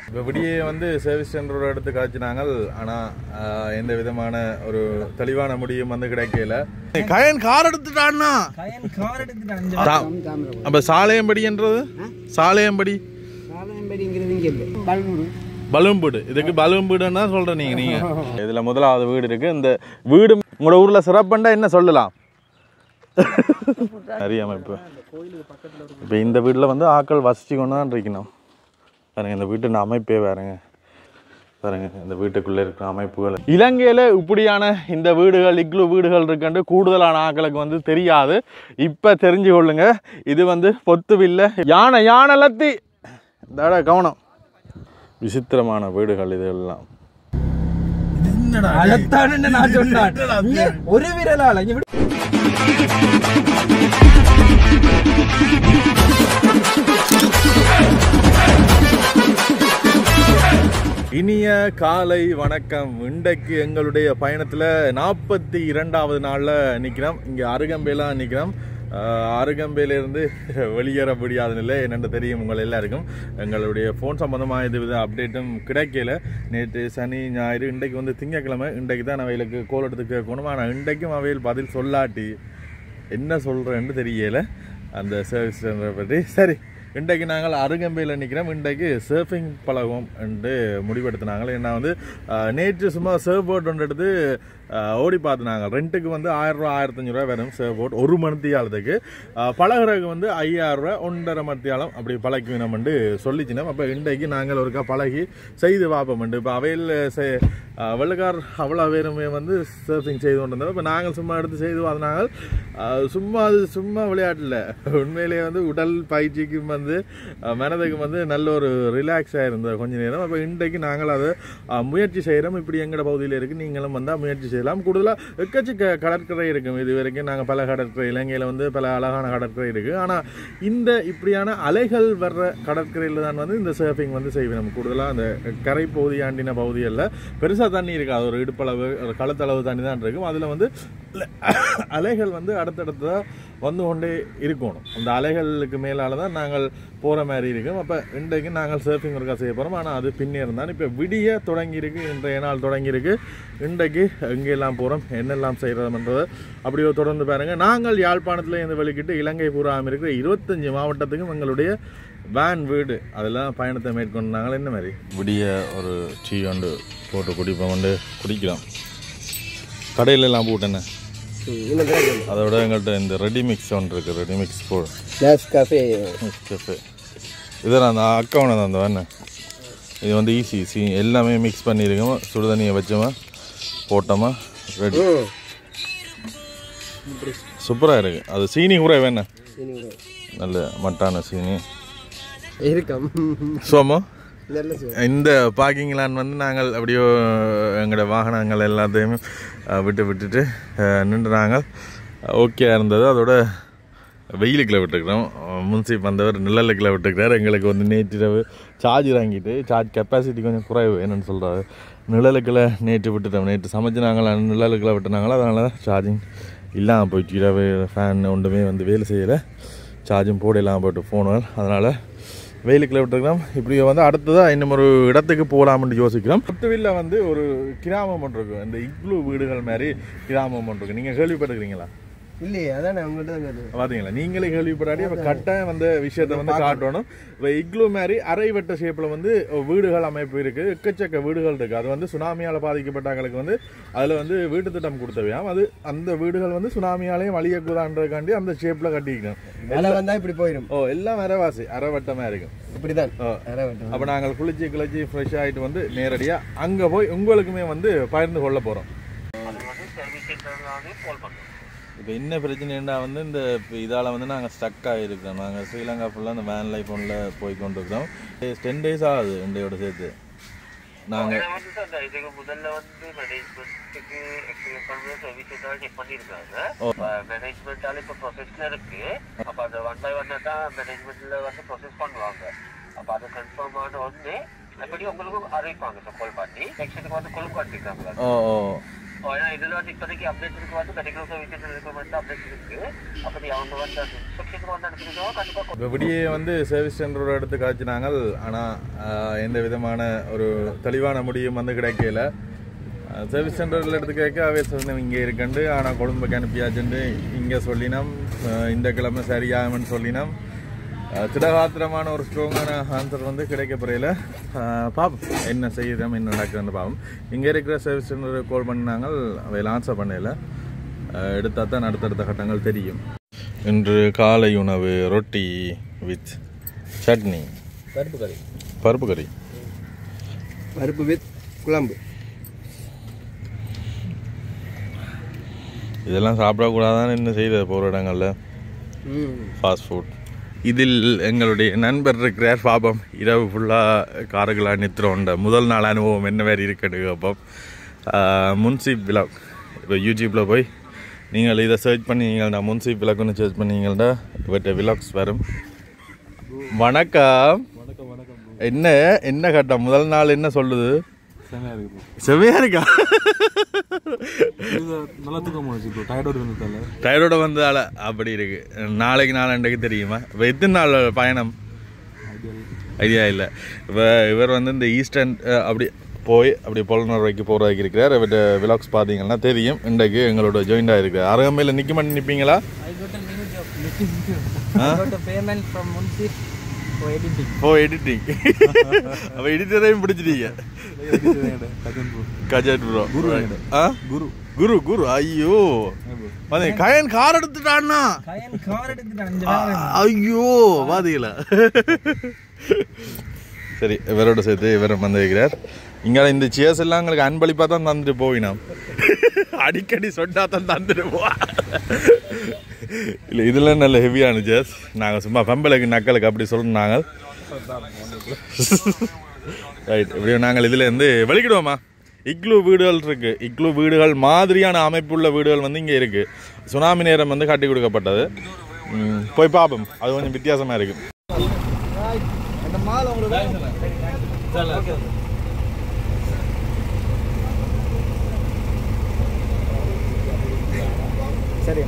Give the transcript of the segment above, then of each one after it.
இப்போ விடியே வந்து சர்வீஸ் சென்டரோட எடுத்து காய்ச்சினாங்கள். ஆனால் எந்த விதமான ஒரு தெளிவான முடியும் வந்து கிடைக்கல. கயன் கார் எடுத்துட்டான்னா அப்போ சாலையம்படின்றது சாலையம்படி பலூம்புடு. இதுக்கு பலூம்புடுன்னு தான் சொல்கிறேன். நீங்கள் இதில் முதலாவது வீடு இருக்குது. இந்த வீடு உங்களோட ஊரில் சிறப்புண்டா என்ன சொல்லலாம்? நிறைய அமைப்பு. இப்போ இந்த வீட்டில் வந்து ஆக்கள் வசிச்சு கொண்டு தான் இருக்கணும். பாருங்க இந்த வீட்டு அமைப்பே பாருங்க. பாருங்க இந்த வீட்டுக்குள்ளே இருக்கிற அமைப்புகள். இலங்கையில் இப்படியான இந்த வீடுகள் இக்லு வீடுகள் இருக்குன்னு கூடுதலான ஆக்களுக்கு வந்து தெரியாது. இப்போ தெரிஞ்சு கொள்ளுங்க. இது வந்து பொத்துவில்லை யானை லத்தி தட கவனம். விசித்திரமான வீடுகள் இதெல்லாம். ஒரு விரலால இனிய காலை வணக்கம். இன்றைக்கு எங்களுடைய பயணத்தில் 42வது நாளில் நிற்கிறோம். இங்கே அருகம்பேலாம் நிற்கிறோம். அருகம்பேலிருந்து வெளியேற முடியாத நிலை என்னென்று தெரியும் உங்கள் எல்லாருக்கும். எங்களுடைய ஃபோன் சம்மந்தமாக எதுவித அப்டேட்டும் கிடைக்கல. நேற்று சனி ஞாயிறு, இன்றைக்கு வந்து திங்கக்கிழமை. இன்றைக்கு தான் அவைகளுக்கு கோல் எடுத்து கேட்கணும். ஆனால் இன்றைக்கும் அவையில் பதில் சொல்லாட்டி என்ன சொல்கிறேன்னு தெரியலை அந்த சர்வீஸ் சென்டரை பற்றி. சரி, இன்றைக்கு நாங்கள் அருகம்பையில் நிற்கிறோம். இன்றைக்கு சர்ஃபிங் பழகுவோம் என்று முடிவெடுத்தினாங்க. ஏன்னா வந்து நேற்று சும்மா சர்ஃப் போட் ஒன்று எடுத்து ஓடி பார்த்துனாங்க. ரெண்ட்டுக்கு வந்து 1000 ரூபா 1500 வரும் சர்ஃப் போட். ஒரு மணித்தியாலத்துக்கு. பழகிறதுக்கு வந்து 5000 ரூபா 1.5 மணித்தியாலம் அப்படி பழக்கினோம்னு சொல்லிச்சினோம். அப்போ இன்றைக்கு நாங்கள் ஒருக்கா பழகி செய்து பார்ப்போம்ண்டு. இப்போ அவையில் வெள்ளக்கார் அவ்வளோ பேருமே வந்து சர்ஃபிங் செய்து கொண்டு இருந்தோம். இப்போ நாங்கள் சும்மா எடுத்து செய்து பார்த்தனாங்க. சும்மா விளையாட்டில் உண்மையிலேயே வந்து உடல் பயிற்சிக்கும் வந்து மனதுக்கு வந்து நல்ல ஒரு ரிலாக்ஸாக இருந்தது கொஞ்ச நேரம். அப்போ இன்றைக்கு நாங்கள் அதை முயற்சி செய்கிறோம். இப்படி எங்களோட பகுதியில் இருக்குது, நீங்களும் வந்தால் முயற்சி செய்யலாம். கூடுதலாக எக்கச்சக்க கடற்கரை இருக்கும். இது வரைக்கும் நாங்கள் பல கடற்கரை, இலங்கையில் வந்து பல அழகான கடற்கரை இருக்குது. ஆனால் இந்த இப்படியான அலைகள் வர்ற கடற்கரையில் தான் வந்து இந்த சர்ஃபிங் வந்து செய்வோம். கூடுதலாக அந்த கரை பகுதி ஆண்டின பகுதிகளில் பெருசாக தண்ணி இருக்காது. ஒரு இடுப்பளவு ஒரு களத்தளவு தண்ணி தான் இருக்கும். அதில் வந்து அலைகள் வந்து அடுத்தடுத்ததாக வந்து கொண்டே இருக்கணும். அந்த அலைகளுக்கு மேலால் தான் நாங்கள் போகிற மாதிரி இருக்கும். அப்போ இன்றைக்கு நாங்கள் சர்ஃபிங் ஒர்க்கா செய்ய போகிறோம். ஆனால் அது பின்னே இருந்தால் இப்போ விடிய தொடங்கியிருக்கு. இன்றைய நாள் தொடங்கியிருக்கு. இன்றைக்கு எங்கெல்லாம் போகிறோம், என்னெல்லாம் செய்கிறோம்ன்றதை அப்படியோ தொடர்ந்து பாருங்கள். நாங்கள் யாழ்ப்பாணத்தில் இருந்து வெளிக்கிட்டு இலங்கை பூராமல் இருக்கிற 25 மாவட்டத்துக்கும் எங்களுடைய வேன் வீடு அதெல்லாம் பயணத்தை மேற்கொண்டு நாங்கள் என்ன மாதிரி விடிய ஒரு டீ ஒன்று போட்டு குடிப்போம் குடிக்கலாம். கடையிலெல்லாம் போட்டேன்னு அதோட எங்கள்கிட்ட இந்த ரெடிமிக்ஸ் ஒன்று இருக்குது. ரெடிமிக்ஸ் கஃபே இதில் அந்த அக்கௌண்ட் தான் அந்த வேணு. இது வந்து ஈஸி எல்லாமே மிக்ஸ் பண்ணியிருக்கோம். சுடுதண்ணியை வச்சோமா போட்டோமா ரெடி. சூப்பராக இருக்குது. அது சீனி கூட வேணும், நல்ல மட்டான சீனி இருக்கும். சோமோ இந்த பார்க்கிங் லான் வந்து நாங்கள் அப்படியோ எங்களோட வாகனங்கள் எல்லாத்தையுமே விட்டுட்டு நின்று நாங்கள் ஓகே இருந்தது. அதோட வெயிலுக்குள்ள விட்டுருக்குறோம். முன்சிப் வந்தவர் நிழலுக்குள்ள விட்டுருக்கிறார். எங்களுக்கு வந்து நேற்றிரவு சார்ஜ் வாங்கிட்டு சார்ஜ் கெப்பாசிட்டி கொஞ்சம் குறைவு என்னென்னு சொல்கிறாரு. நிழலுக்குள்ள நேற்று விட்டுட்டோம். நேற்று சமைச்சு நாங்கள் நிழலுக்குள்ள விட்டுனாங்களோ அதனால தான் சார்ஜிங் இல்லாமல் போயிட்டு இரவு ஃபேன் ஒன்றுமே வந்து வேலை செய்யலை. சார்ஜும் போட இல்லாமல் போய்ட்டு ஃபோனுகள். அதனால் வெயிலுக்குள்ள விட்டுருக்கிறோம். இப்படி வந்து அடுத்ததாக இன்னும் ஒரு இடத்துக்கு போகலாம்னு யோசிக்கிறோம். பொத்துவில்ல வந்து ஒரு கிராமம் ஒன்று இருக்கும். இந்த இக்லு வீடுகள் மாதிரி கிராமம் ஒன்று இருக்குது. நீங்கள் கேள்விப்பட்டுக்கிறீங்களா? இல்லையே, அதான் உங்கள்கிட்ட பார்த்தீங்களா? நீங்களே கேள்விப்படாடி அப்போ கட்டாயம் வந்து விஷயத்தை வந்து காட்டணும். இப்போ இக்லு மாதிரி அரைவட்ட ஷேப்பில் வந்து வீடுகள் அமைப்பு இருக்குது. எக்கச்சக்க வீடுகள் இருக்குது. அது வந்து சுனாமியால் பாதிக்கப்பட்டவங்களுக்கு வந்து அதில் வந்து வீட்டு திட்டம் கொடுத்தவையாம். அது அந்த வீடுகள் வந்து சுனாமியாலையும் வழியக்கூடான்றதுக்காண்டி அந்த ஷேப்பில் கட்டிக்கணும். எல்லாம் வந்தால் இப்படி போயிடும். எல்லாம் அரைவாசி அரைவட்டமாக இருக்கும். இப்படிதான் அப்போ நாங்கள் குளிச்சு ஃப்ரெஷ் ஆகிட்டு வந்து நேரடியாக அங்கே போய் உங்களுக்குமே வந்து பகிர்ந்து கொள்ள போகிறோம். இப்போ என்ன பிரச்சனைன்னா வந்து இந்த இதால் வந்து நாங்கள் ஸ்டக் ஆகிருக்கிறோம். நாங்கள் ஸ்ரீலங்கா ஃபுல்லாக அந்த வேன் லைஃப் ஒன்றில் போய் கொண்டு இருக்கிறோம். 10 days ஆகுது இண்டையோட சேர்த்து. நாங்கள் இதுக்கு முதல்ல வந்து மேனேஜ்மெண்ட்டுக்கு செக் பண்ணியிருக்காங்க. மேனேஜ்மெண்ட்டால இப்போ ப்ரொசஸ்ல இருக்கு. அப்போ அந்த 1 by 1 தான் மேனேஜ்மெண்ட்ல வந்து ப்ரொசஸ் பண்ணுவாங்க. அப்போ அது கன்ஃபார்ம் ஆன ஒன்று எப்படி உங்களுக்கு அறிவிப்பாங்க. கால் பண்ணி செக்ஷனுக்கு வந்து கொழுப்பு காட்டிருக்காங்க. ஏன்னா இதுல வந்து இப்போதைக்கு அப்டேஷனுக்கு வந்து மெடிக்கல் சர்வீசஸ் ரெக்குவயர்மெண்ட் அப்டேட் இருக்கு. அப்படி அவங்க வந்து அந்த இன்ஸ்ட்ரக்ஷனுக்கு வந்து அனுப்பிச்சிருக்கோம். கண்டிப்பா இப்படியே வந்து சர்வீஸ் சென்டரோட எடுத்து காய்ச்சினாங்க. ஆனால் எந்த விதமான ஒரு தெளிவான முடியும் வந்து கிடைக்கல. சர்வீஸ் சென்டரில் எடுத்து கேட்க அவே சொன்னோம் இங்கே இருக்குண்டு, ஆனால் கொழும்புக்கு அனுப்பியாச்சுண்டு இங்கே சொல்லினோம். இந்த கிழமை சரியாகும்னு சொல்லினோம். திடகாத்திரமான ஒரு ஸ்ட்ராங்கான ஆன்சர் வந்து கிடைக்கப்பறையில் பாப்போம் என்ன செய்யுறோம் என்ன நடக்குதுன்னு பாப்போம். இங்கே இருக்கிற சர்வீஸ் சென்டர் கால் பண்ணினாங்க, அவையில் ஆன்சர் பண்ணல. எடுத்தால் தான் அடுத்தடுத்த கட்டங்கள் தெரியும். இன்று காலை உணவு ரொட்டி வித் சட்னி, பருப்பு கறி வித் குழம்பு. இதெல்லாம் சாப்பிடக்கூடாதான்னு என்ன செய்த போகிற இடங்களில் ஃபாஸ்ட் ஃபுட். இதில் எங்களுடைய நண்பர் இருக்கிறார். பாபம் இரவு ஃபுல்லாக காருகளாக நிறுத்துறோண்ட முதல் நாள் அனுபவம் என்ன வேறு இருக்குன்னு கேட்போம். முன்சிப் விலாக் இப்போ யூடியூப்பில் போய் நீங்கள் இதை சர்ச் பண்ணீங்கன்னா, நான் முன்சிப் விலாக்னு சர்ச் பண்ணீங்கன்னா இவற்றை விலாக்ஸ் வரும். வணக்கம். என்ன என்ன கட்டம் முதல் நாள் என்ன சொல்லுது? செமையா இருக்கா? டயர்டோட வந்ததால அப்படி இருக்கு. நாளைக்கு நாளண்டைக்கு தெரியுமா? இப்போ எத்தனை நாள் பயணம் ஐடியா இல்லை. இப்போ இவர் வந்து இந்த ஈஸ்டர்ன் அப்படி போய் அப்படி பொலனூர் வரைக்கும் போகிறதுக்கு இருக்கிறார். இவர்கிட்ட விலாக்ஸ் பார்த்தீங்கன்னா தெரியும். இன்றைக்கு எங்களோட ஜாயின்ட் ஆகிருக்கார். அருகாமையில் நிற்க மாட்டேன் நிற்பீங்களா? எடிட்டிங் அப்ப எடிட்டரையும் பிடிச்சிட்டீங்க. கஜன் ப்ரோ குரு குரு ஐயோ கயன் கார் எடுத்துட்டான்னா ஐயோ பாதிகள. சரி இவரோட சேர்த்து இவரை வந்து வைக்கிறார். இங்கே இந்த சேர்ஸ் எல்லாம் எங்களுக்கு அன்பளிப்பாக தான் தந்துட்டு போவினோம். அடிக்கடி சொன்னா தான் தந்துட்டு போவா. இல்லை இதெல்லாம் நல்ல ஹெவியான சேர்ஸ். நாங்கள் சும்மா பம்பளுக்கு நக்களுக்கு அப்படி சொல்லினாங்க. ரைட் இப்படியும் நாங்கள் இதுலேருந்து வெளிக்கிடுவோமா? இக்லூ வீடுகள் இருக்குது. இக்லூ வீடுகள் மாதிரியான அமைப்புள்ள வீடுகள் வந்து இங்கே இருக்குது. சுனாமி நேரம் வந்து கட்டி கொடுக்கப்பட்டது. போய் பார்ப்போம். அது கொஞ்சம் வித்தியாசமாக இருக்குது. சரி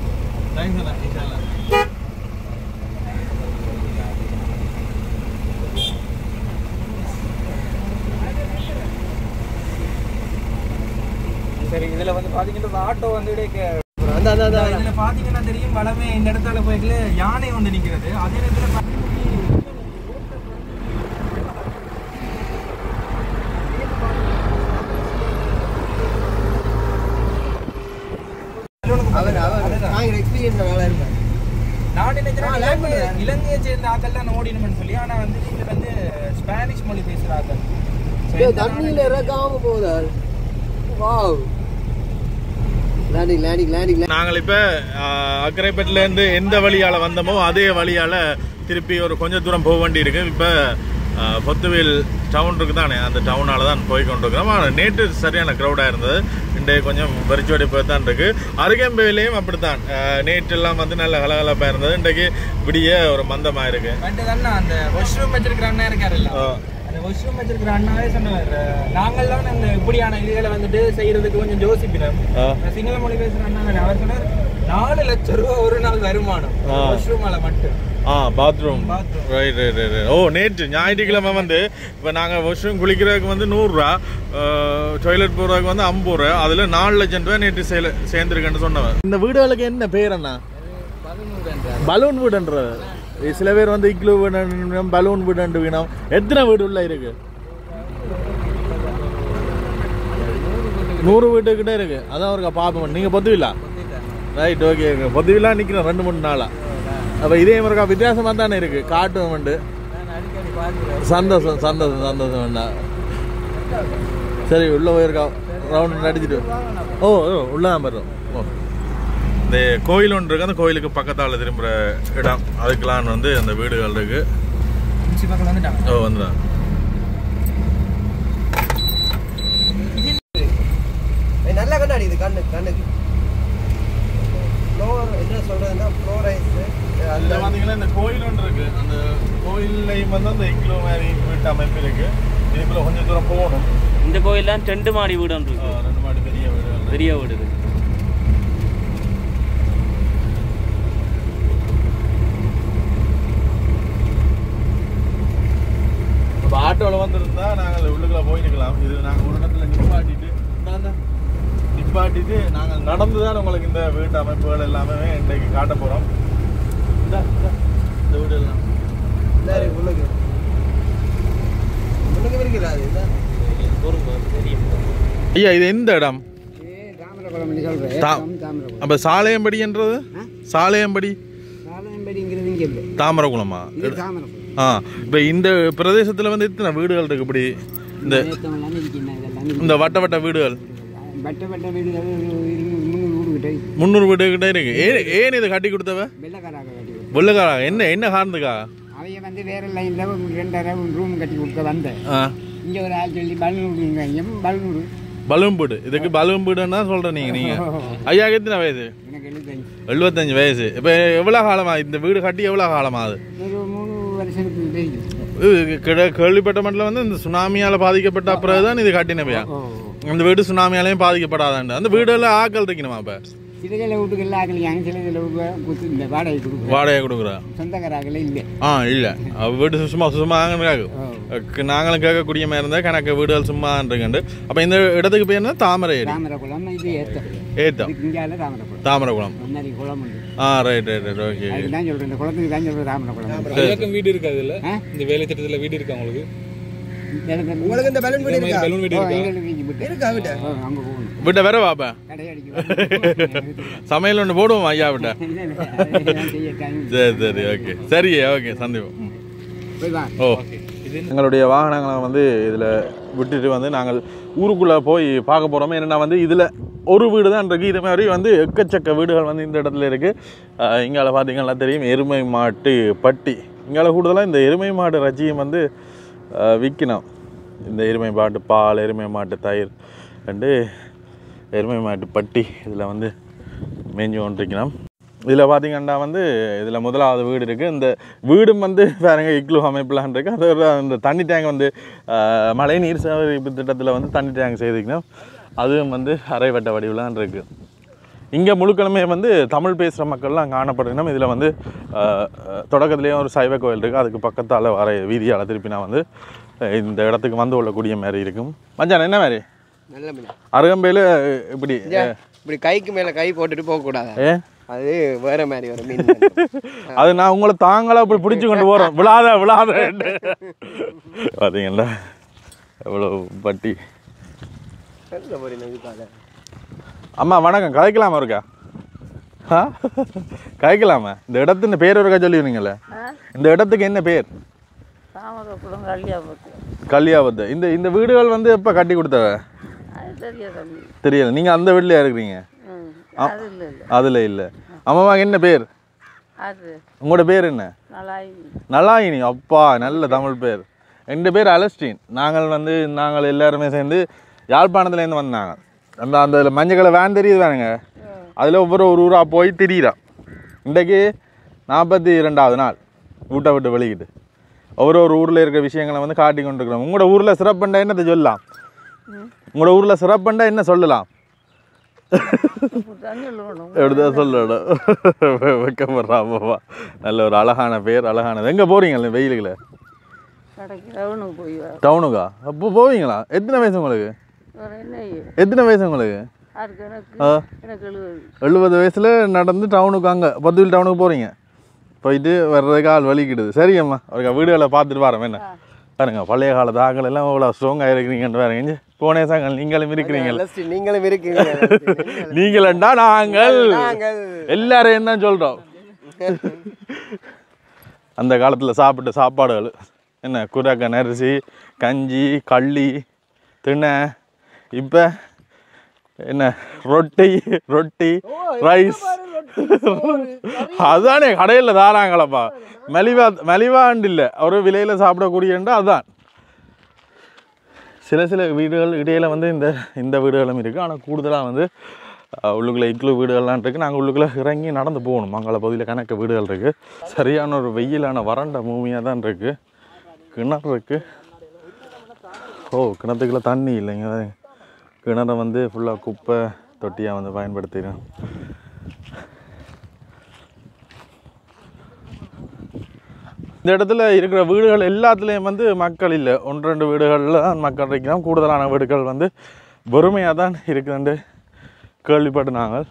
சரி. இதுல வந்து பாத்தீங்கன்னா ஆட்டோ வந்து இதுல பாத்தீங்கன்னா தெரியும் வளமே இந்த இடத்துல போய்க்கல யானை வந்து நிக்கிறது. அதே நேரத்துல நான் நினைக்கிறேன் இலங்கையை சேர்ந்த ஆக்கள் தான் ஓடினு சொல்லி. ஆனா வந்து இது வந்து ஸ்பானிஷ் மொழி பேசுற ஆக்கள் தண்ணியில இறக்காம போகுதா? நாங்கள் இப்போ அக்கரைப்பேட்டிலேருந்து எந்த வழியால் வந்தோமோ அதே வழியால் திருப்பி ஒரு கொஞ்சம் தூரம் போக வேண்டி இருக்கு. இப்போ பொத்துவேல் டவுன் இருக்கு தானே, அந்த டவுனால தான் போய் கொண்டிருக்கிறோம். ஆனால் நேற்று சரியான க்ரௌடாக இருந்தது. இன்றைக்கு கொஞ்சம் வெறிச்சோடி போய் தான் இருக்கு. அருகம்பேலையும் அப்படித்தான். நேற்றெல்லாம் வந்து நல்ல கலகலப்பாக இருந்தது. இன்றைக்கு விடிய ஒரு மந்தமாக இருக்கு. அந்த வாஷ்ரூம் வச்சிருக்கிற அண்ணா இருக்காருல்ல, அந்த வாஷ்ரூம் வச்சிருக்கிற அண்ணாவே சொன்னார், நாங்கள் தான் இந்த இப்படியான இதுகளை வந்துட்டு செய்யறதுக்கு கொஞ்சம் யோசிப்பினோம். சிங்கள மொழி பேசுற அண்ணா அவர் சொன்னார் 4 லட்சம் ரூபாய் ஒரு நாள் வருமானம் வாஷ்ரூமால மட்டும். Bathroom right right right. ஓ நேற்று ஞாயிற்றுக்கிழமை வந்து இப்போ நாங்கள் வாஷ்ரூம் குளிக்கிறதுக்கு வந்து 100 ரூபா, டாய்லெட் போகிறதுக்கு வந்து 50 ரூபா, அதில் 4 லட்சம் ரூபாய் நேற்று சேர்ந்துருக்குன்னு சொன்னவன். இந்த வீடுகளுக்கு என்ன பேர் அண்ணா? பலூன் வீடுன்றது. சில பேர் வந்து இக்லூ வீடு, பலூன் வீடு வீணம். எத்தனை வீடு உள்ள இருக்கு? 100 வீட்டுக்கிட்ட இருக்கு. அதான் ஒரு பார்ப்போம். நீங்கள் பொத்துவில்லா? Right okay. பொத்துவில்லா நிற்கிறோம் 2-3 நாளாக. அப்போ இதே மாதிரி வித்தியாசமாக தானே இருக்கு. காட்டும் உண்டு. சந்தோஷம் சந்தோஷம் சந்தோஷம் வேண்டா. சரி உள்ள போயிருக்கா ரவுண்ட் அடிச்சுட்டு. ஓ உள்ளதான் போயிடும். ஓ இந்த கோயில் ஒன்று இருக்கு. அந்த கோயிலுக்கு பக்கத்தால் திரும்புகிற இடம், அதுக்கெல்லாம் வந்து அந்த வீடுகள் இருக்கு. ஓ வந்துட்டாங்க. நல்லா கண்ணாடி இது கண்ணுக்கு என்ன சொல்றதுன்னா ஃப்ளோரைஸ். அதில் பார்த்தீங்கன்னா இந்த கோயில் ஒன்று இருக்கு. அந்த கோயில்லையும் வந்து அந்த இக்லோ மாதிரி வீட்டு அமைப்பு இருக்கு. இதுக்குள்ள கொஞ்சம் தூரம் போகணும். இந்த கோயில் தான் 2 மாடி வீடு இருக்கு. 2 மாடி பெரிய வீடு பெரிய வீடு இது. இப்போ ஆட்டோவில் வந்துருந்தா நாங்கள் உள்ளுக்குள்ள போயிருக்கலாம். இது நாங்கள் ஒரு இடத்துல நிப்பாட்டிட்டு நாங்கள் நடந்து தான் உங்களுக்கு இந்த வீட்டு அமைப்புகள் எல்லாமே இன்றைக்கு காட்ட போகிறோம். இந்த வீடு எல்லாம் ஐயா, இது எந்த இடம்? அப்ப சாலையம்படின்றது சாலையம்படி தாமரகுளமா? இப்ப இந்த பிரதேசத்துல வந்து எத்தனை வீடுகள் இருக்கு? இப்படி இந்த வட்ட வட்ட வீடுகள் 300 வீடு கிட்ட இருக்கு. ஏன் இதை கட்டி கொடுத்தவ? வெள்ளக்காராக என்ன காரணத்துக்கா? அவைய வந்து வேற லைன்ல 2 ரூம் கட்டி கொடுக்க வந்தேன். இங்க ஒரு ஆள் சொல்லி பலூன் வீடு. இதுக்கு பலூன் வீடுன்னு தான் சொல்றேன். நீங்க ஐயாக்கு எத்தனை வயசு? 75 வயசு. இப்ப எவ்வளவு காலமா இந்த வீடு கட்டி? எவ்வளவு காலமா? அது 3 வருஷத்துக்கு கேள்விப்பட்ட மட்டும் வந்து இந்த சுனாமியால பாதிக்கப்பட்ட பிறகுதான் இது கட்டினவையா? அந்த வீடு சுனாமியாலையும் பாதிக்கப்படாதாண்டு. அந்த வீடு எல்லாம் ஆக்கள் இருக்கணுமா? அப்ப சில வீட்டுகள் ஆகலையாங்க, சில இந்த வாடகை கொடுக்குறா சொந்தக்காராகல இல்ல. இல்ல வீடு சும்மா நாங்களும் கேட்கக்கூடிய மாதிரி இருந்தா கணக்கு வீடுகள் சும்மா இருக்குண்டு. அப்ப இந்த இடத்துக்கு பேர் என்ன? தாமரகுளம். இது ஏத்தம் தாமரகுளம். ரைட். ஓகே. அதுதான் சொல்றேன், இந்த குளத்துக்கு தான் சொல்றேன் தாமரகுளம். வீடு இருக்கா? இதுல இந்த வேலை திட்டத்துல வீடு இருக்கா உங்களுக்கு? உங்களுக்கு இந்த பலூன் வீடு இருக்கா? பலூன் வீடு இருக்கா? அங்க போகணும். விட்ட வேற வாப்பா சமையல் ஒன்று போடுவோம் ஐயா விட்ட. சரி ஓகே. சரி ஓகே, சந்தேகம். ஓ, எங்களுடைய வாகனங்களை வந்து இதில் விட்டுட்டு வந்து நாங்கள் ஊருக்குள்ளே போய் பார்க்க போகிறோமே. என்னென்னா வந்து இதில் ஒரு வீடு தான் இருக்குது. இது மாதிரி வந்து எக்கச்சக்க வீடுகள் வந்து இந்த இடத்துல இருக்குது. இங்கால பார்த்தீங்கன்னா தெரியும் எருமை மாட்டு பட்டி. இங்கால கூடுதலாக இந்த எருமை மாடு ரஜியம் வந்து விற்கணும். இந்த எருமை மாட்டு பால், எருமை மாட்டு தயிர் ரெண்டு எருமை மாட்டு பட்டி இதில் வந்து மேய்ஞ்சி கொண்டிருக்கணும். இதில் பார்த்திங்கன்னா வந்து இதில் முதலாவது வீடு இருக்குது. இந்த வீடும் வந்து வேறுங்க இக்லூ அமைப்புலான் இருக்குது. அது அந்த தண்ணி டேங்க் வந்து மழை நீர் சேகரிப்பு திட்டத்தில் வந்து தண்ணி டேங்க் செய்திக்கணும். அதுவும் வந்து அரைவட்ட வடிவிலான் இருக்குது. இங்கே முழுக்கிழமை வந்து தமிழ் பேசுகிற மக்கள்லாம் காணப்படணும். இதில் வந்து தொடக்கத்துலேயும் ஒரு சைவ கோயில் இருக்குது. அதுக்கு பக்கத்தால் வர வீதியால் திருப்பி நான் வந்து இந்த இடத்துக்கு வந்து கொள்ளக்கூடிய மாதிரி இருக்கும். மச்சான் என்ன மாதிரி அருகம்பையில் இப்படி கைக்கு மேலே கை போட்டுட்டு போகக்கூடாது. அது வேற மாதிரி ஒரு மீன். அது நான் உங்களை தாங்களா இப்படி பிடிச்சி கொண்டு போகிறோம். விழாத பார்த்தீங்களா எவ்வளோ பட்டி. அம்மா வணக்கம், கதைக்கலாமா இருக்கா? கதைக்கலாமா? இந்த இடத்துக்கு பேர் இருக்கா சொல்லிடுவீங்களே, இந்த இடத்துக்கு என்ன பேர்? கல்யாபத்து. இந்த வீடுகள் வந்து எப்போ கட்டி கொடுத்தவ? தெரியல. நீங்கள் அந்த வீட்லையா இருக்கிறீங்க? அதில் இல்லை. அம்மாவாங்க என்ன பேர்? உங்களோட பேர் என்ன? நலாயினி. அப்பா நல்ல தமிழ் பேர். என் பேர் அலஸ்டீன். நாங்கள் எல்லாருமே சேர்ந்து யாழ்ப்பாணத்துலேருந்து வந்தாங்க. அந்த மஞ்சள் வேன் தெரியுது வேணுங்க, அதில் ஒவ்வொரு ஊராக போய் திரியிறோம். இன்றைக்கு 42வது நாள் வீட்டை விட்டு வெளிக்கிட்டு ஒவ்வொரு ஊரில் இருக்கிற விஷயங்களை வந்து காட்டி கொண்டு இருக்கிறோம். உங்களோட ஊரில் சிறப்புண்டா என்னத்தை சொல்லலாம்? உங்களோட ஊரில் சிறப்புண்டா என்ன சொல்லலாம்? எப்படிதான் சொல்லணும், வைக்கப்படுறாப்பா. நல்ல ஒரு அழகான பேர், அழகானது. எங்கே போகிறீங்களா வெயிலுக்குள்ள? டவுனுக்கா? அப்போ போவீங்களா? எத்தனை வயசு உங்களுக்கு? எத்தனை வயசு உங்களுக்கு? 70 வயசுல நடந்து டவுனுக்கு, அங்கே பத்துவில் டவுனுக்கு போகிறீங்க. போயிட்டு வர்றதுக்கு ஆள் வலிக்கிடுது. சரி அம்மா, அவருக்கு வீடுகளை பார்த்துட்டு வரேன். என்ன பாருங்க, பழைய கால தாக்கள் எல்லாம் எவ்வளோ ஸ்ட்ராங்காக இருக்கிறீங்கன்னு பாருங்க. போனே சாங்கள் நீங்களும் இருக்கிறீங்க. நீங்களும் இருக்கீங்க. நீங்களா நாங்கள் எல்லாரையும் தான் சொல்கிறோம். அந்த காலத்தில் சாப்பிட்ட சாப்பாடுகள் என்ன, குரக்கன் அரிசி, கஞ்சி, களி, திணை. இப்போ என்ன, ரொட்டி ரைஸ். அதுதானே கடையில் தாராங்களப்பா. மலிவாண்டு இல்லை, ஒரு விலையில் சாப்பிடக்கூடியண்டா அதுதான். சில வீடுகள் இடையில் வந்து இந்த வீடுகளும் இருக்குது. ஆனால் கூடுதலாக வந்து உள்ளுக்குள்ளே இக்லு வீடுகள்லாம் இருக்குது. நாங்கள் உள்ளுக்குள்ளே இறங்கி நடந்து போகணும். மங்கள பகுதியில் கணக்கு வீடுகள் இருக்குது. சரியான ஒரு வெயிலான வறண்ட பூமியாக தான் இருக்குது. கிணறு இருக்குது. கிணத்துக்குள்ள தண்ணி இல்லைங்க. கிணறு வந்து ஃபுல்லாக குப்பை தொட்டியாக வந்து பயன்படுத்திடும். இந்த இடத்துல இருக்கிற வீடுகள் எல்லாத்துலேயும் வந்து மக்கள் இல்லை. 1-2 வீடுகளில் தான் மக்கள் இருக்கிறோம். கூடுதலான வீடுகள் வந்து வறுமையாக தான் இருக்குதுன்னு கேள்விப்பட்டு நாங்கள்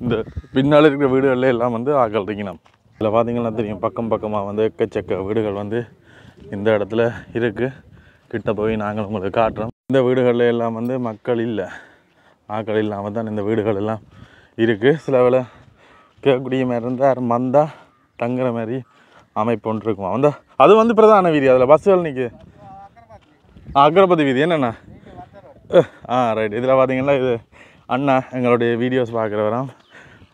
இந்த பின்னால் இருக்கிற வீடுகளில் எல்லாம் வந்து ஆக்கள் இருக்கணும். இதில் பார்த்தீங்கன்னா தெரியும், பக்கம் பக்கமாக வந்து எக்கச்சக்க வீடுகள் வந்து இந்த இடத்துல இருக்குது. கிட்ட போய் நாங்கள் உங்களுக்கு காட்டுறோம். இந்த வீடுகளில் எல்லாம் வந்து மக்கள் இல்லை, ஆக்கள் இல்லாமல் தான் இந்த வீடுகள் எல்லாம் இருக்குது. சில வேளை கேட்கக்கூடிய மாதிரி இருந்தால் யாரும் வந்தால் தங்குற மாதிரி அமைப்பு ஒன்று இருக்குமா வந்தால். அது வந்து பிரதான வீதி, அதில் பஸ்ஸுகள் நிற்கு. அக்கரபதி வீதி என்னண்ணா? ரைட். இதில் பார்த்தீங்கன்னா இது அண்ணா எங்களுடைய வீடியோஸ் பார்க்குறவராம்.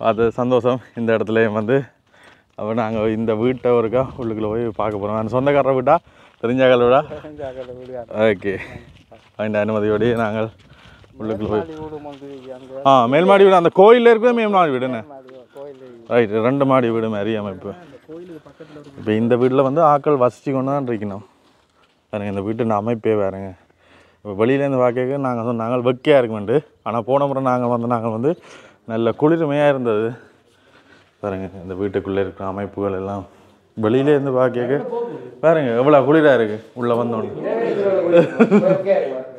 அது சந்தோஷம். இந்த இடத்துல வந்து அப்போ நாங்கள் இந்த வீட்டை ஒருக்கா உள்ளுக்குள்ளே போய் பார்க்க போகிறோம். நான் சொந்தக்காரரை வீட்டா தெரிஞ்சாக்கள் வீடா? ஓகே. அந்த அனுமதியோடய நாங்கள் உள்ளுக்குள்ளே போய் மேல்மாடி வீடு, அந்த கோயிலில் இருக்கிற மேல்மாடி வீடு என்ன? ரைட். 2 மாடி வீடு மாதிரி அமைப்பு. இப்போ இந்த வீட்டில் வந்து ஆக்கள் வசிச்சு கொண்டு தான் இருக்கணும். பாருங்க இந்த வீட்டு அமைப்பே வேறுங்க. இப்போ வெளியிலேருந்து பார்க்க நாங்கள் வெக்கையாக இருக்குமெண்டு. ஆனால் போன முறை நாங்கள் வந்து நல்ல குளிர்மையாக இருந்தது. பாருங்க இந்த வீட்டுக்குள்ளே இருக்கிற அமைப்புகள் எல்லாம் வெளியிலேருந்து பார்க்க பாருங்க எவ்வளோ குளிராக இருக்குது. உள்ளே வந்தோன்னு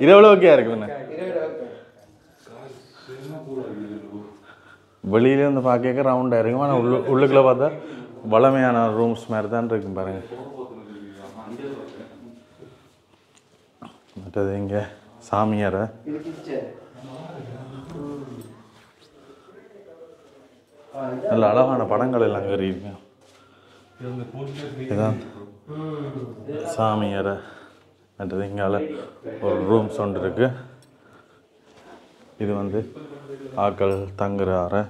இது எவ்வளோ வெக்கையாக இருக்குண்ணே. வெளியிலேருந்து பார்க்க ரவுண்டாக இருக்கும். ஆனால் உள்ளுக்குள்ளே பார்த்தா வளமையான ரூம்ஸ் மாதிரி தான் இருக்கும். பாருங்க மற்றது இங்கே சாமியாரை நல்ல அழகான படங்கள் எல்லாம் கறியிருங்க. இதுதான் சாமியாரை. மற்றது இங்கால ஒரு ரூம்ஸ் ஒன்று இருக்குது. இது வந்து ஆக்கள் தங்குற அறை.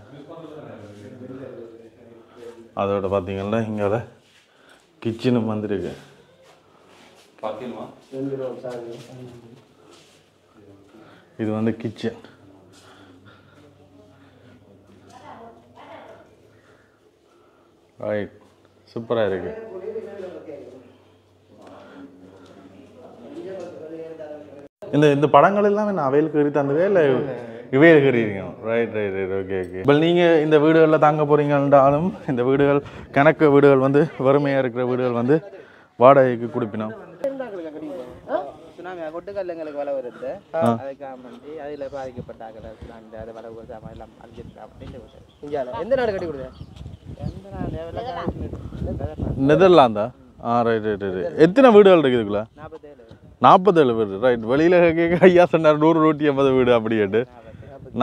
அதோட பார்த்தீங்கன்னா இங்கால கிச்சனும் வந்துருக்கு. இது வந்து கிச்சன். ரைட். சூப்பராக இருக்கு. இந்த படங்கள் எல்லாம் என்ன அவையில் கறி தந்தவே இல்லை, இவையில் கறிங்க. ரைட். ஓகே. இப்போ நீங்கள் இந்த வீடுகளில் தாங்க போகிறீங்கன்றாலும் இந்த வீடுகள் கணக்கு வீடுகள் வந்து வறுமையாக இருக்கிற வீடுகள் வந்து வாடகைக்கு கொடுப்பினோம். கொட்டுக்கல்லுங்களுக்கு வள வருது, அதில் பாதிக்கப்பட்டாங்க. எந்த நாடு கட்டி கொடுங்க? நெதர்லாந்தா? ரைட். எத்தனை வீடுகள் இருக்குது இதுக்குள்ள? 47 வீடு. ரைட். வெளியில் கேட்க ஐயா சொன்னார் 100 150 வீடு அப்படி கேட்டு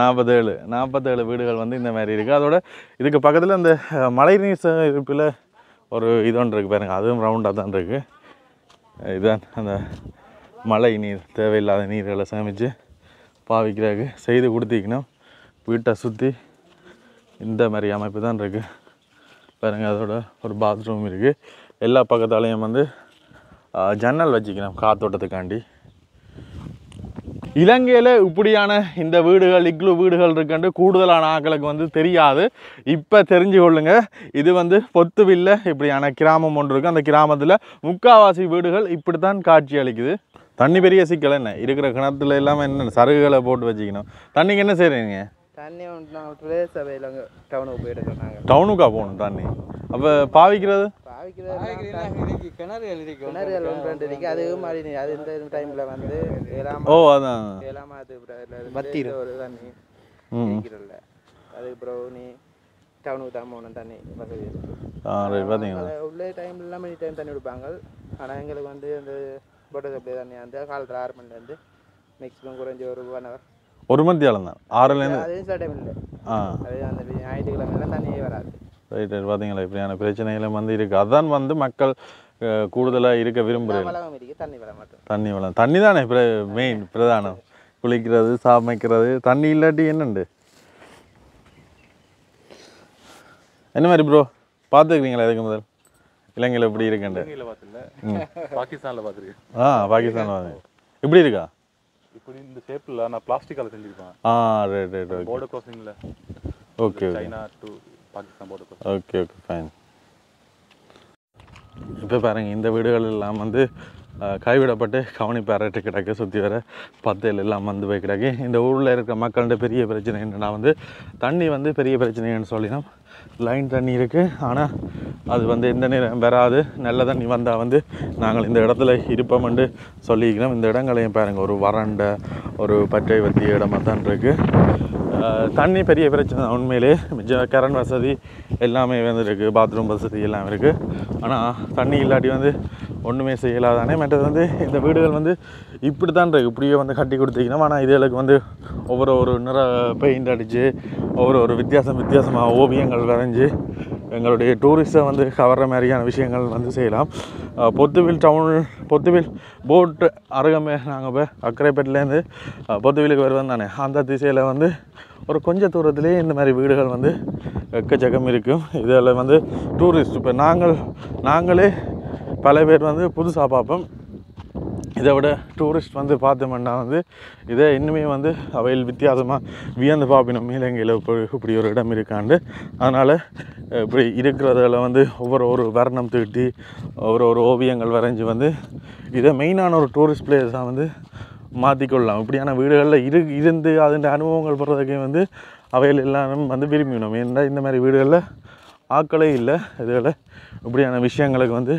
47 வீடுகள் வந்து இந்த மாதிரி இருக்குது. அதோட இதுக்கு பக்கத்தில் இந்த மழைநீர் இருப்பில் ஒரு இது ஒன்று இருக்குது பாருங்க. அதுவும் ரவுண்டாக தான் இருக்குது. இதுதான் அந்த மழை நீர், தேவையில்லாத நீர்களை சேமித்து பாவிக்கிறதுக்கு செய்து கொடுத்திக்கணும். வீட்டை சுற்றி இந்த மாதிரி அமைப்பு தான் இருக்குது பாருங்கள். அதோட ஒரு பாத்ரூம் இருக்குது. எல்லா பக்கத்தாலையும் வந்து ஜன்னல் வச்சுக்கணும் காத்தோட்டத்துக்காண்டி. இலங்கையில் இப்படியான இந்த வீடுகள், இக்லு வீடுகள் இருக்குன்னு கூடுதலான ஆக்களுக்கு வந்து தெரியாது. இப்போ தெரிஞ்சு கொள்ளுங்க. இது வந்து பொத்துவில்ல இப்படியான கிராமம் ஒன்று இருக்குது. அந்த கிராமத்தில் முக்கால்வாசி வீடுகள் இப்படி தான் காட்சி அளிக்குது. தண்ணி பெரிய சிக்கல் என்ன இருக்கிற கிணத்துல எல்லாமே என்ன சருகுகளை போட்டு வச்சுக்கணும். தண்ணிக்கு என்ன செய்கிறீங்க? தண்ணி டவுனுக்கு போயிட்டு நாங்கள் டவுனுக்கா போகணும் தண்ணி. அப்போ பாவிக்கிறது கிணறுகள் 1-2 இருக்கு. அது மாதிரி அது இந்த டைமில் வந்து அதான் ஒரு தண்ணி இல்லை. அதுக்கு பிறகு நீ டவுனுக்கு தான் போகணும். தண்ணி வசதி பார்த்தீங்களா? உள்ளே டைம் இல்லாமல் எனி டைம் தண்ணி கொடுப்பாங்க. ஆனால் எங்களுக்கு வந்து அந்த போட்டோ சப்ளை தண்ணி வந்து காலையில் 6 மணிலேருந்து மேக்ஸிமம் குறைஞ்சி ஒரு 1 hour 1 மணித்தியாலம் தான் 6லேருந்து. அது சில டைம் இல்லை. அது அந்த ஞாயிற்றுக்கிழமைலாம் தண்ணியே வராது. ரைட். பார்த்தீங்களா இப்படியான பிரச்சனைகளும் வந்து இருக்குது. அதான் வந்து மக்கள் கூடுதலாக இருக்க விரும்புகிறேன். தண்ணி வர மாட்டோம். தண்ணி வளம் தண்ணி தானே மெயின் பிரதானம். குளிக்கிறது, சமைக்கிறது. தண்ணி இல்லாட்டி என்னண்டு? என்ன மாதிரி ப்ரோ பார்த்துருக்கீங்களா இதுக்கு முதல் இலங்கையில் எப்படி இருக்குண்டு? பாகிஸ்தானில் பார்த்துருக்கேன். பாகிஸ்தானில் வந்து இப்படி இருக்கா? இப்படி இந்த ஷேப்பில் நான் பிளாஸ்டிக்கால் செஞ்சுருப்பேன். ரைட். ஓகே. பார்டர் கிராசிங்கில். Okay. China to Pakistan border crossing. Okay. Fine. இப்போ பாருங்கள் இந்த வீடுகள் எல்லாம் வந்து கைவிடப்பட்டு கவனிப்பாரட்டு கிடக்கு. சுற்றி வர பத்தையில் எல்லாம் வந்து போய் கிடக்கு. இந்த ஊரில் இருக்கிற மக்கள்கிட்ட பெரிய பிரச்சனை என்னென்னா வந்து தண்ணி வந்து பெரிய பிரச்சனைன்னு சொல்லினோம். லைன் தண்ணி இருக்குது, ஆனால் அது வந்து எந்த நேரம் வராது. நல்ல தண்ணி வந்தால் வந்து நாங்கள் இந்த இடத்துல இருப்போம்னு சொல்லிக்கிறோம். இந்த இடங்களையும் பாருங்கள், ஒரு வறண்ட ஒரு பற்றை வத்திய இடமாக தான் இருக்குது. தண்ணி பெரிய பிரச்சனை உண்மையிலே. கரண்ட் வசதி எல்லாமே வந்து இருக்குது, பாத்ரூம் வசதி எல்லாம் இருக்குது. ஆனால் தண்ணி இல்லாட்டி வந்து ஒன்றுமே செய்யலாதானே. மற்றது வந்து இந்த வீடுகள் வந்து இப்படி தான் இருக்குது, இப்படியே வந்து கட்டி கொடுத்துக்கணும். ஆனால் இதுகளுக்கு வந்து ஒவ்வொரு நிற பெயிண்ட் அடித்து ஒவ்வொரு வித்தியாசமாக ஓவியங்கள் வரைஞ்சி எங்களுடைய டூரிஸ்ட்டை வந்து கவர்ற மாதிரியான விஷயங்கள் வந்து செய்யலாம். பொத்துவில் போட்டு அருகமே நாங்கள் இப்போ அக்கரைப்பேட்டிலேருந்து பொத்துவிலுக்கு வருவோம் தானே, அந்த திசையில் வந்து ஒரு கொஞ்சம் தூரத்துலேயே இந்த மாதிரி வீடுகள் வந்து எக்கச்சக்கம் இருக்கும். இதில் வந்து டூரிஸ்ட் இப்போ நாங்களே பல பேர் வந்து புதுசாக பார்ப்போம். இதை விட டூரிஸ்ட் வந்து பார்த்தோம்னா வந்து இதை இன்னுமே வந்து அவையில் வித்தியாசமாக வியந்து பார்ப்பினோம். இலங்கையில் இப்படி ஒரு இடம் இருக்காண்டு. அதனால் இப்படி இருக்கிறதில் வந்து ஒவ்வொரு வர்ணம் தீட்டி ஒவ்வொரு ஓவியங்கள் வரைஞ்சி வந்து இதை மெயினான ஒரு டூரிஸ்ட் பிளேஸாக வந்து மாற்றிக்கொள்ளலாம். இப்படியான வீடுகளில் இருந்து அதன் அனுபவங்கள் போடுறதுக்கே வந்து அவையில் எல்லாரும் வந்து விரும்பினோம். ஏன்னா இந்த மாதிரி வீடுகளில் ஆக்களே இல்லை. இதில் இப்படியான விஷயங்களுக்கு வந்து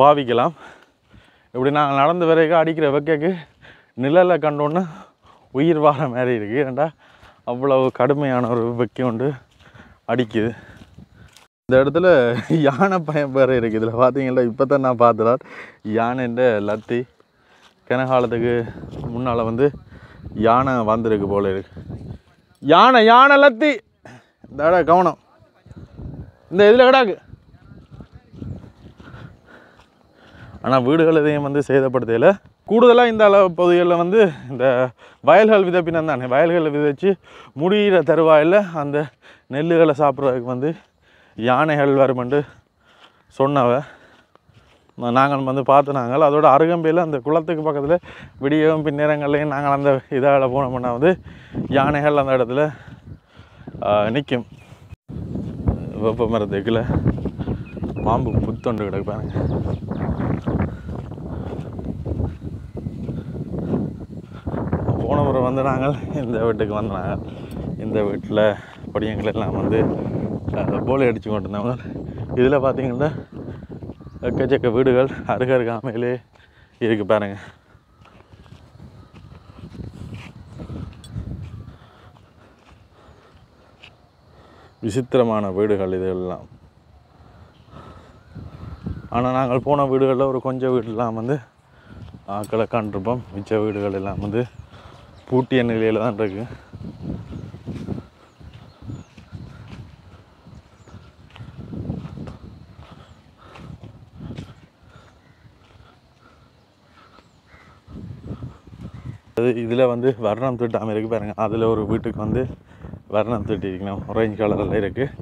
பாவிக்கலாம். இப்படி நாங்கள் நடந்து வரைக்கும் அடிக்கிற வெக்கைக்கு நிழலில் கண்டோன்னா உயிர் வார மாதிரி இருக்குது. ஏன்டா அவ்வளவு கடுமையான ஒரு வெக்கை கொண்டு அடிக்குது. இந்த இடத்துல யானை பயம் வேறு இருக்குது. இதில் பார்த்தீங்கன்னா இப்போ தான் நான் பார்த்துறார் யானைன்ற லத்தி கிணகாலத்துக்கு முன்னால் வந்து யானை வந்திருக்கு போல இருக்கு. யானை லத்தி இந்த இடம் கவனம், இந்த இதில் கிடாக்கு. ஆனால் வீடுகள் இதையும் வந்து சேதப்படுத்தையில் கூடுதலாக இந்த அளவு பகுதிகளில் வந்து இந்த வயல்கள் விதைப்பினம் தானே, வயல்களை விதைச்சி முடிகிற தருவாயில் அந்த நெல்லுகளை சாப்பிட்றதுக்கு வந்து யானைகள் வருமென்று சொன்னவ நாங்கள் வந்து பார்த்துனாங்க. அதோட அருகம்பையில் அந்த குளத்துக்கு பக்கத்தில் விடியவும் பின்னேரங்கள்லையும் நாங்கள் அந்த இதால் போனோம்னா வந்து யானைகள் அந்த இடத்துல நிற்கும். வெப்ப மரத்துக்குள்ள பாம்பு புத்தொண்டு கிடப்பாங்க. போன முறை வந்து நாங்கள் இந்த வீட்டுக்கு வந்தாங்க. இந்த வீட்டில் பொடியங்கள் எல்லாம் வந்து போலை அடித்து கொண்டு இருந்தவங்க. இதில் பார்த்தீங்கன்னா எக்கச்சக்க வீடுகள் அருகாமையிலே இருக்கு பாருங்க. விசித்திரமான வீடுகள் இதெல்லாம். ஆனால் நாங்கள் போன வீடுகளில் ஒரு கொஞ்சம் வீடெல்லாம் வந்து ஆக்களை கண்டிருப்போம். மிச்ச வீடுகள் எல்லாம் வந்து பூட்டிய நிலையில் தான் இருக்குது. இதில் வந்து வர்ணம் தீட்டாமல் இருக்குது பாருங்கள். அதில் ஒரு வீட்டுக்கு வந்து வர்ணம் தீட்டி இருக்கணும், ஆரஞ்சு கலரில் இருக்குது.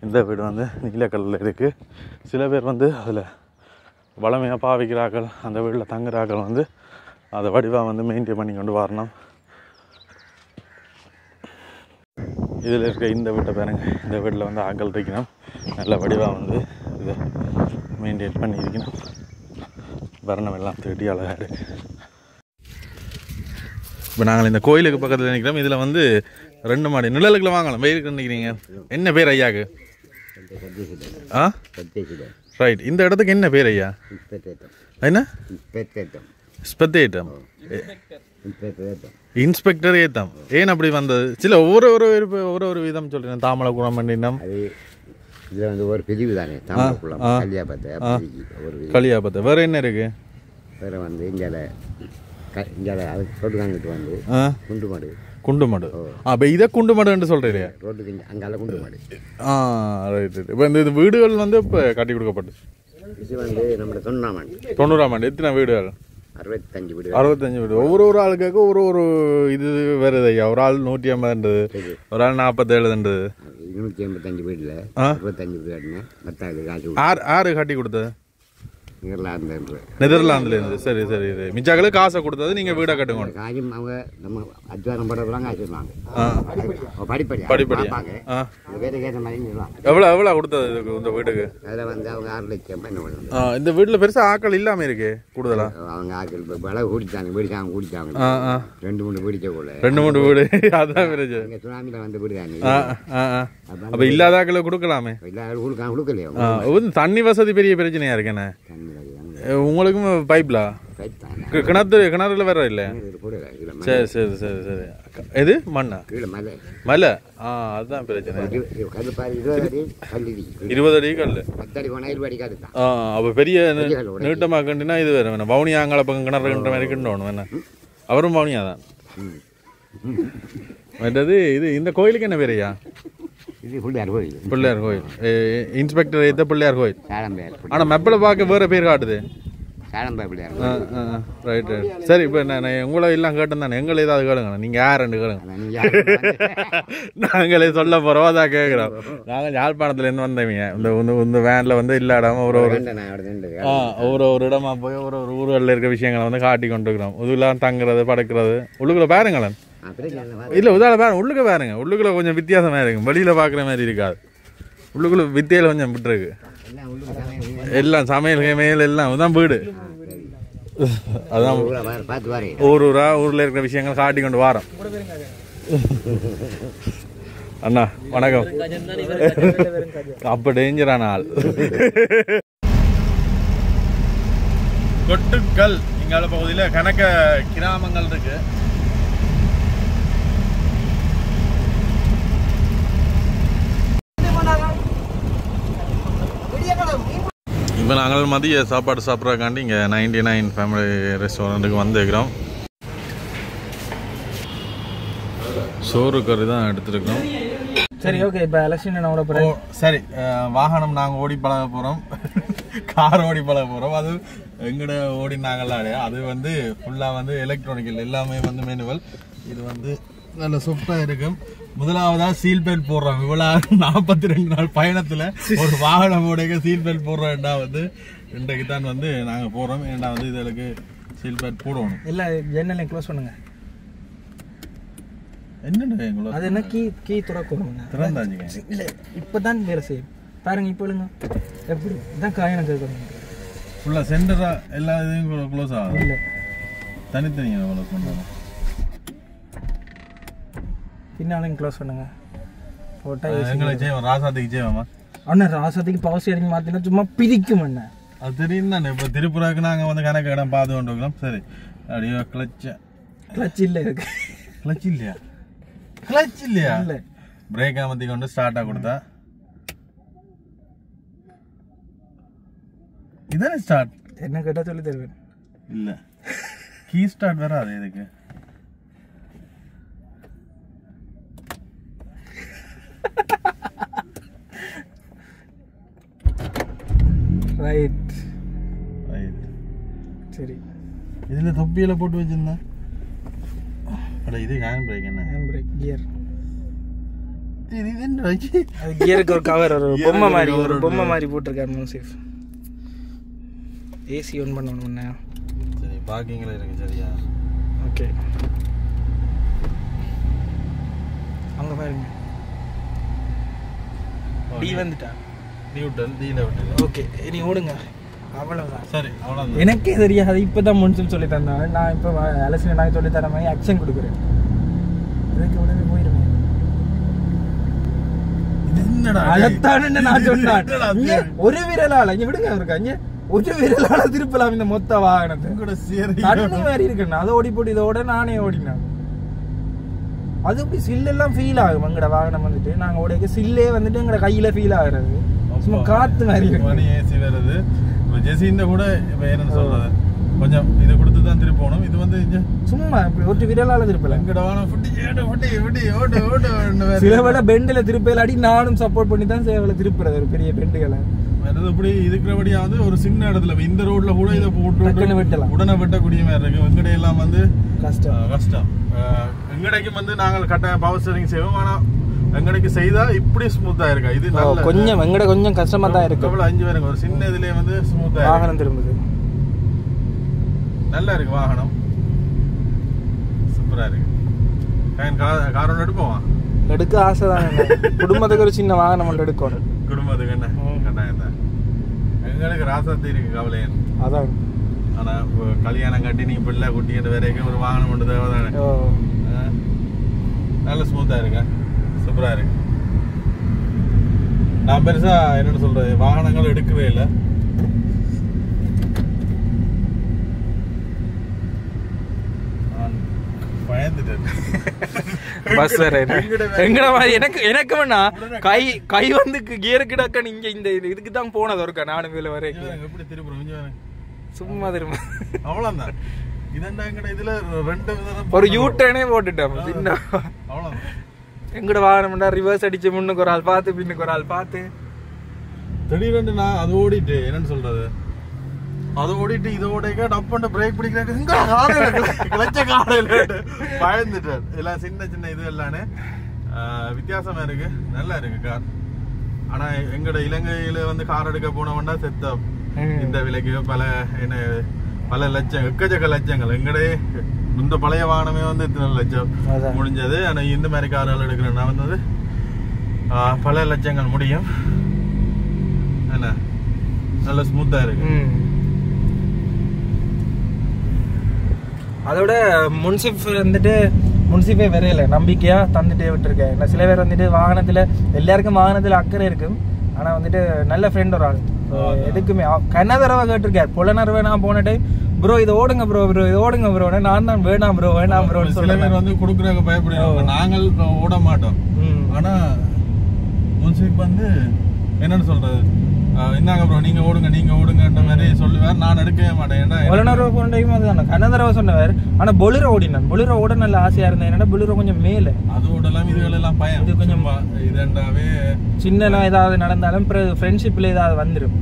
இந்த வீடு வந்து நீல கலரில் இருக்குது. சில பேர் வந்து அதில் வளமையாக பாவிக்கிறார்கள், அந்த வீட்டில் தங்குறாக்கள் வந்து அதை வடிவாக வந்து மெயின்டைன் பண்ணி கொண்டு வரணும். இதில் இருக்க இந்த வீட்டை பாருங்கள். இந்த வீட்டில் வந்து ஆக்கள் இருக்கணும், நல்ல வடிவாக வந்து இதை மெயின்டைன் பண்ணி இருக்கணும். வர்ணம் எல்லாம் தீட்டி அழகாக இருக்குது. இப்போ நாங்கள் இந்த கோயிலுக்கு பக்கத்தில் நிற்கிறோம். இதில் வந்து 2 மாடி நிழலுக்குள்ள வாங்கலாம். வெயிலுக்கு நிற்கிறீங்க. என்ன பேர் ஐயாவுக்கு? ரைட். இந்த இடத்துக்கு என்ன பேர் ஐயா? என்ன? இன்ஸ்பெக்டர் ஏத்தம். ஏன் அப்படி வந்தது? சில ஒவ்வொரு விதம் சொல்றேன். தாமலை குளம் பண்ணினம் இது வந்து ஒரு பிரிவு தானே. கலியாபத்தை வேற என்ன இருக்கு? வேற வந்து இங்கே ரோட்டுக்காங்கிட்டு வந்து குண்டுமடு. அப்போ இதை குண்டுமடுன்னு சொல்கிறீங்க? ரோட்டுக்கு அங்கால குண்டுமடு. ரைட். இப்போ இந்த வீடுகள் வந்து இப்போ கட்டி கொடுக்கப்பட்டு இது வந்து நம்ம 90ஆம் ஆண்டு. எத்தனை வீடுகள்? 65 வீடு. 65 வீடு. ஒவ்வொரு ஆளுக்காக ஒரு இது வருது ஐயா. ஒரு ஆள் 150, ஒரு ஆள் 47. 285 வீடுல 65 வீடு கட்டினேன். 10 காசு. ஆறு கட்டி கொடுத்தது நெதர்லாந்துல இருந்து. சரி சரி சரி. மிச்சாக்களுக்கு காசை கொடுத்தது நீங்க வீடை கட்டுங்க. காரியம் அவங்க நம்ம அத்வாரம் போடுறவங்க ஆச்சுருவாங்க படிப்படி வேறு கேட்ட மாதிரி எவ்வளோ கொடுத்தது இதுக்கு இந்த வீட்டுக்கு? அதில் வந்து அவங்க 6 லட்சம் என்ன பண்ணுவாங்க. இந்த வீட்டில் பெருசாக ஆக்கள் இல்லாமல் இருக்கு கூடுதலா? அவங்க ஆக்கள் விலை கூடிச்சாங்க வீடிச்சாங்க கூடிச்சாங்க 2-3 வீடிச்ச கூட 2-3 வீடு. அதான் பிரச்சனை. இங்கே சுனாமியில் வந்து வீடுதாங்க. அப்போ இல்லாத ஆக்களை கொடுக்கலாமே. இல்லாத கொடுக்கலையோ. தண்ணி வசதி பெரிய பிரச்சனையா இருக்குண்ணே. உங்களுக்கும் பைப்லா? கிணறுல வேற இல்லை? சரி சரி சரி சரி. எது மண்ணா? மலை. அதுதான் பிரச்சனை. 20 அடி கல். 10 அடி போனால் 20 அடி காடு தான். அப்போ பெரிய நீட்டமாக கண்டினா இது வேற வேணும். பவுனி ஆங்கால பக்கம் கிணறுன்ற மாதிரி கிண்டோணும் வேணா. அவரும் பவுனியா தான். மற்றது இது இந்த கோயிலுக்கு என்ன பேரையா? இது பிள்ளையார் கோயில். பிள்ளையார் கோயில். இன்ஸ்பெக்டர் ஏத்த பிள்ளையார் கோயில். சாலம்பேர். ஆனால் மெப்பில் பார்க்க வேற பேர் காட்டுது. சாலம்பேர் பிள்ளையார். Right right. சரி, இப்போ நான் உங்களை எல்லாம் கேட்டேன் தானே, எங்களை ஏதாவது கேளுங்க. நீங்கள் யாருன்னு கேளுங்க. நாங்களே சொல்ல போகிறோம், அதான் கேட்குறோம். நாங்கள் யாழ்ப்பாணத்துலேருந்து வந்தவங்க. இந்த வேனில் வந்து இல்லாடாமல் ஒரு இடமா போய் ஒரு ஊர்களில் இருக்க விஷயங்களை வந்து காட்டி கொண்டு இருக்கிறோம். இதெல்லாம் தங்குறது படுக்கிறது உள்ளுக்குள்ள பாருங்களேன். இல்லை உதாரண பாருங்க, உள்ளுக்க பாருங்க. உள்ளுக்குள்ள கொஞ்சம் வித்தியாசமாக இருக்கும். வெளியில் பார்க்குற மாதிரி இருக்காது. உள்ளுக்குள்ள வித்தியில் கொஞ்சம் விட்டுருக்கு. எல்லாம் சமையல் மேல் எல்லாம் தான் வீடு. அதான் ஊரில் இருக்கிற விஷயங்கள் காட்டி கொண்டு வாரோம். அண்ணா வணக்கம். அப்ப டேஞ்சரான ஆள். கொட்டுக்கல் இங்கால பகுதியில் கணக்க கிராமங்கள் இருக்கு. இப்போ நாங்கள் மதிய சாப்பாடு சாப்பிட்றக்காண்டி இங்கே 99 ஃபேமிலி ரெஸ்டாரண்ட்டுக்கு வந்துருக்கிறோம். சோறு கறி தான் எடுத்துருக்கோம். சரி, ஓகே. இப்போ எலெக்ஷன் என்ன போகிறோம்? சரி, வாகனம் நாங்கள் ஓடி பழக போகிறோம். கார் ஓடி பழக போகிறோம். அது எங்கட ஓடினாங்களாடே. அது வந்து ஃபுல்லாக வந்து எலக்ட்ரானிக்கல், எல்லாமே வந்து மேனுவல். இது வந்து நல்ல சூப்பராக இருக்கும். முதலாவதா சீல் பெல்ட் போடுறோம். இவ்வளவு 42 நாள் பயணத்துல ஒரு வாகனம் உடைய சீல் பெல்ட் போடுறோம்டா வந்து இன்றைக்கு தான் வந்து நாங்க போறோம். ஏன்டா வந்து இதுக்கு சீல் பெல்ட் போடணும். இல்ல, ஜன்னலை க்ளோஸ் பண்ணுங்க. என்னடா எங்களோட அது என்ன கீ திறக்கணும். திறந்தாச்சுங்க. இல்ல, இப்பதான் வேலை செய்யும் பாருங்க. இப்போ இல்லைங்க, எப்படி இதான் காயணம் கேட்கணும். ஃபுல்லா சென்டரா எல்லா இதையும் க்ளோஸ் ஆகும். இல்லை, தனித்தனியாக க்ளோஸ் பண்ணுவோம். பின்னாலும் க்ளோஸ் பண்ணுங்க. போட்டா எங்களை செய்வோம். ராசாத்துக்கு செய்வோமா? அண்ணா ராசாத்துக்கு பவர் ஸ்டீரிங் மாத்தினா சும்மா பிரிக்கும் அண்ணா. அது தெரியும் தானே. இப்போ திருப்புறாக்கு நாங்கள் வந்து கணக்கு இடம் பார்த்து கொண்டு இருக்கலாம். சரி, அப்படியே கிளச் இல்லை இருக்கு. கிளச் இல்லையா? கிளச் இல்லையா? இல்லை. பிரேக் அமர்த்தி கொண்டு ஸ்டார்ட்டாக கொடுத்தா இதானே ஸ்டார்ட். என்ன கேட்டால் சொல்லி தருவேன். இல்லை, கீ ஸ்டார்ட் வேற. அது எதுக்கு? Right right. சரி, இதில் தொப்பியில் போட்டு வச்சிருந்தேன். அட இது ஹேண்ட் பிரேக். என்ன ஹேண்ட் பிரேக்? கியர். இது என்ன? அது கியருக்கு ஒரு கவர், ஒரு பொம்மை மாதிரி, ஒரு பொம்மை மாதிரி போட்டிருக்காரு மூசிஃப். ஏசி ஆன் பண்ணணும். சரி, பார்க்கிங்கில் இருக்கு. சரியா? ஓகே, அங்கே பாருங்க. டி வந்துட்டா. நியூட்ரல் டீல விட்டு. ஓகே, நீ ஓடுங்க. அவ்வளோதான். சரி, அவ்வளோதான். எனக்கே தெரியாது. இப்போ தான் முன்சில் சொல்லி தந்தாங்க. நான் இப்போ அலசி நான் சொல்லி தர மாதிரி ஆக்ஷன் கொடுக்குறேன். இதுக்கு உடனே போயிடுவேன். அழத்தானு நான் சொன்னேன். ஒரு விரலால இங்க விடுங்க. இருக்கா இங்க ஒரு விரலால திருப்பலாம் இந்த மொத்த வாகனத்தை. தண்ணி மாதிரி இருக்குண்ணா. அதை ஓடி போட்டு இதோட நானே ஓடினேன். அது இப்படி சில்லெல்லாம் ஃபீல் ஆகும். எங்கட வாகனம் வந்துட்டு நாங்கள் ஓடிக்க சில்லே வந்துட்டு எங்கட கையில ஃபீல் ஆகுறது. சும்மா காத்து மாதிரி மணி ஏசி வருது. ஜெசிந்த கூட இப்போ என்னன்னு சொல்றது, கொஞ்சம் இதை கொடுத்து தான் திருப்பணும். இது வந்து சும்மா இப்படி ஒரு விரலால திருப்பல. எங்கட வாகனம் சில வேளை பெண்டில் திருப்பல அடி நானும் சப்போர்ட் பண்ணி தான் சேவலை திருப்புறது. ஒரு பெரிய பெண்டுகளை இப்படி இருக்கிறபடியா வந்து ஒரு சின்ன இடத்துல இந்த ரோட்ல கூட இதை போட்டு வெட்டலாம். உடனே வெட்டக்கூடிய மாதிரி இருக்கு. வெங்கட எல்லாம் வந்து கஷ்டம். எங்கடைக்கும் வந்து நாங்கள் கட்டாயம் பவர் ஸ்டீரிங் செய்வோம். ஆனால் எங்களுக்கு செய்தா இப்படி ஸ்மூத்தா இருக்கா? இது நல்ல கொஞ்சம் எங்கட கொஞ்சம் கஷ்டமா தான் இருக்கு. எவ்வளவு 5 பேருங்க ஒரு சின்ன இதுலயே வந்து ஸ்மூத்தா வாகனம் திரும்புது. நல்லா இருக்கு வாகனம், சூப்பரா இருக்கு. கார் ஒன்று எடுப்போமா? எடுக்க ஆசை தான். குடும்பத்துக்கு ஒரு சின்ன வாகனம் ஒன்று எடுக்கணும். குடும்பத்துக்கு என்ன கட்டாயம் தான். எங்களுக்கு ராசாத்தி இருக்கு கவலையன். அதான். ஆனா கல்யாணம் கட்டி நீ பிள்ளை குட்டிட்டு வரைக்கும் ஒரு வாகனம் ஒன்று தேவை தானே. நல்ல ஸ்மூத்தா இருக்கா, சூப்பரா இருக்கு. நான் பெருசா என்னன்னு சொல்றது வாகனங்கள் எடுக்கவே இல்லை. எனக்கு வேணா கை வந்து கியர் கிடக்க நீங்க இந்த இதுக்கு தான் போனது இருக்கா. நானும் வேலை வரைக்கும் எப்படி திரும்ப சும்மா திரும்ப அவ்வளவுதான். இதண்டா எங்கட இதுல 2 விதம் ஒரு யூ டர்னே போட்டுட்டோம். அவ்வளவுதான். எங்கட வாகனம்டா ரிவர்ஸ் அடிச்சு முன்னுக்கு ஒரு ஆள் பார்த்து பின்னுக்கு ஒரு ஆள் பார்த்து திடீரென்று நான் அது ஓடிட்டு என்னன்னு சொல்றது அது ஓடிட்டு இதோட டப்பண்ட பிரேக் பிடிக்கிறாங்க பயந்துட்டேன். எல்லாம் சின்ன சின்ன இது எல்லாமே வித்தியாசமா இருக்கு, நல்லா இருக்கு கார். ஆனா எங்கட இலங்கையில வந்து கார் எடுக்க போனவன்டா செத்த இந்த விலைக்கு பல லட்சம் எக்கச்சக்க லட்சங்கள். எங்கடே இந்த பழைய வாகனமே வந்து இத்தனை லட்சம் முடிஞ்சது. ஆனா இந்த மாதிரி கார்கள் எடுக்கிறேன்னா வந்து பல லட்சங்கள் முடியும். என்ன நல்ல ஸ்மூத்தா இருக்கு. அதோட முன்சிஃபே வரையில நம்பிக்கையா தந்துட்டே விட்டுருக்கேன். இல்லை சில பேர் வந்துட்டு வாகனத்துல எல்லாருக்கும் வாகனத்துல அக்கறை இருக்கும். ஆனா வந்துட்டு நல்ல ஃப்ரெண்ட் ஒரு ஆள் எதுக்குமே கண்ணதரவா கேட்டிருக்காரு. புலனரவை நான் போன டைம் ப்ரோ இது ஓடுங்க ப்ரோ இது ஓடுங்க ப்ரோ, நான் தான் வேணாம் ப்ரோ சில பேர் வந்து கொடுக்குறாங்க பயப்படுவாங்க. நாங்கள் ஓட மாட்டோம். ஆனா முன்சிப் வந்து என்னன்னு சொல்றது என்னங்க ப்ரோ நீங்க ஓடுங்கன்ற மாதிரி சொல்லுவார். நான் எடுக்கவே மாட்டேன். போன டைம் அதுதான் கண்ணதரவா சொன்னவர். ஆனா பொலிரோ ஓடினான். பொலிரோ ஓட நல்ல ஆசையா இருந்தேன். என்னன்னா பொலிரோ கொஞ்சம் மேல அது ஓடலாம், இதுகள் எல்லாம் பயம். இது கொஞ்சம் இதெண்டாவே சின்ன ஏதாவது நடந்தாலும் ஃப்ரெண்ட்ஷிப்ல ஏதாவது வந்துடும்.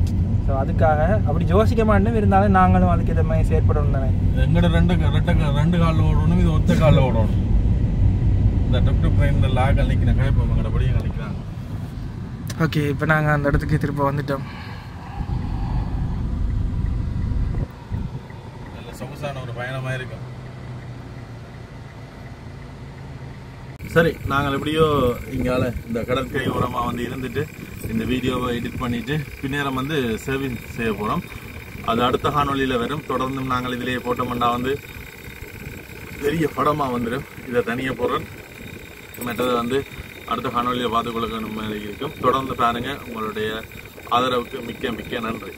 ஸோ அதுக்காக அப்படி யோசிக்க மாட்டேன். இருந்தாலும் நாங்களும் அதுக்கு இதை மாதிரி செயற்படணும் தானே. எங்கட ரெண்டு காலில் ஓடணும், இது ஒத்த காலில் ஓடணும். இந்த டொக்டர் ட்ரெயின் லாக் அழிக்கிறேன் கைப்போம் எங்கடபடியும் அழிக்கிறாங்க. ஓகே, இப்போ நாங்கள் அந்த இடத்துக்கு திரும்ப வந்துட்டோம். நல்ல சொகுசான ஒரு பயணமாக இருக்கும். சரி, நாங்கள் எப்படியோ இங்கால இந்த கடற்கரை ஓரமாக வந்து இருந்துட்டு இந்த வீடியோவை எடிட் பண்ணிட்டு பின்னேரம் வந்து சர்வீஸ் செய்ய போகிறோம். அது அடுத்த காணொலியில் வரும். தொடர்ந்தும் நாங்கள் இதிலேயே போட்டோம்னா வந்து பெரிய படமாக வந்துடும். இதை தனியாக போடுறோம். மற்றது வந்து அடுத்த காணொலியில் பார்த்துக்கொள்ள இருக்கும். தொடர்ந்து பாருங்க. உங்களுடைய ஆதரவுக்கு மிக்க மிக்க நன்றி.